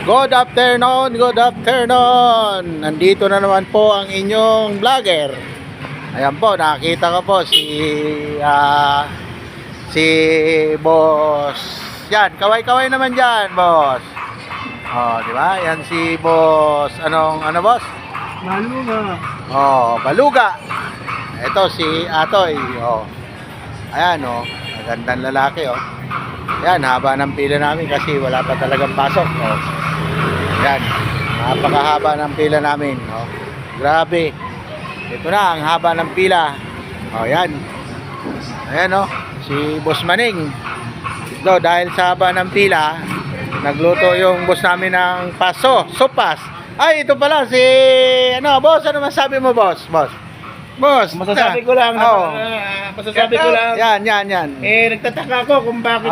Good afternoon, good afternoon. Nandito na naman po ang inyong vlogger. Ayan po, nakita ko po si Boss. Yan, kaway-kaway naman diyan, Boss. Oh, di ba? Yan si Boss. Ano Boss? Baluga. Oh, Baluga. Ito si Atoy. Oh. Ayan oh, magandang lalaki oh. Yan, haba ng pila namin kasi wala pa talagang pasok. Oh. Yan, napakahaba ng pila namin. Oh. Grabe. Ito na ang haba ng pila. Oh, yan. Ayan oh, si Boss Maning. So, dahil sa haba ng pila, nagluto yung boss namin ng paso, sopas. Ay, ito pala si boss, ano masabi mo, boss? Boss, Masasabi ko lang. Oh. Masasabi ko lang. Yan. Nagtataka ako kung bakit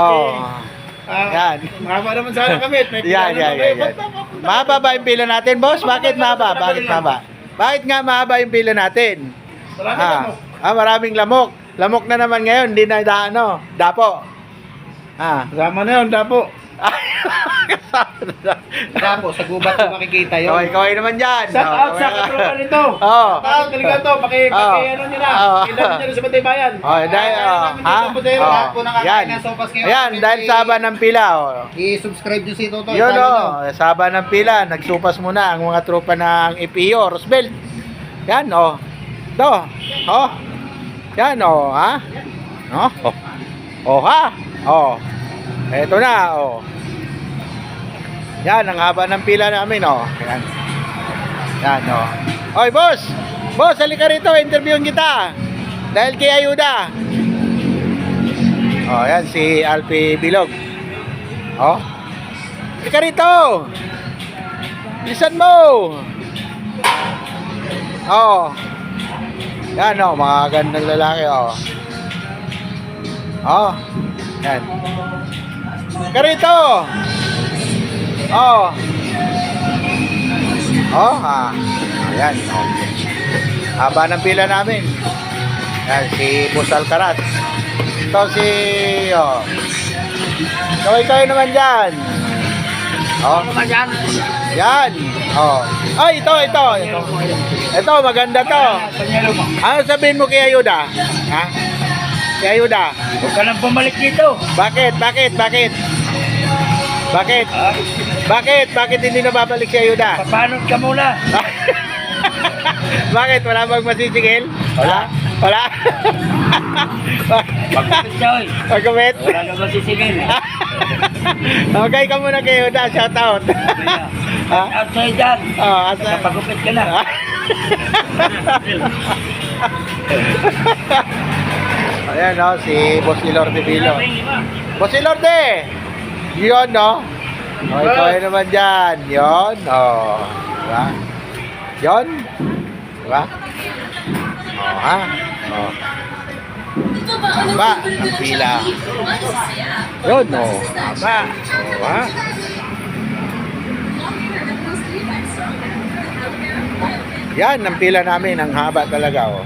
Yan. mahaba naman sana kami. Yan. Mahaba ba yung pila natin, boss? Bakit mahaba? Bakit nga mahaba yung pila natin? Maraming lamok. Lamok na naman ngayon, hindi na dapo. Kasama na yun, dapo. Dapo, sa gubat ko makikita yun. Kaway naman dyan. Shout out sa katropa nito. Oo. Shout out talaga to. Ano nyo na. Ilan nyo na sa Batay Bayan. Yan, dahil sa haba ng pila. I-subscribe nyo si Toto. Yun sa haba ng pila, nagsupas muna ang mga tropa ng EPO, Roosevelt. Yan Ito. Yan ha. Eto na Yan, ang haba ng pila namin Yan. Oy, boss, halika rito, interviewin kita. Dahil kay Ayuda. Yan si Alpi Bilog. Halika rito. Bilisan mo. Yan mga gandang lalaki Yan. Halika rito. Ayan. Haba ng pila namin. Yan si Boss Alcaraz. Ito si kaway naman dyan. Yan. Ay, ito. Ito, maganda to. Ano sabihin mo kay Ayuda? Kay Ayuda? Huwag ka nang bumalik dito. Bakit hindi na babalik si Ayuda? Papanod ka muna. Bakit? Wala bang masisigil? Wala? Pagkakit siya, oy. Pagkakit? Wala na masisingil. Okay ka muna kay Ayuda, shout out. Out sa'yo dyan. Kapagupit ka na. Ayan si Boss Ilorde Bilo. Boss Ilorde! Yun ikaw naman dyan. Yun diba? Yun? Diba? Haba ang pila. Yun haba. Yan ang pila namin, ang haba talaga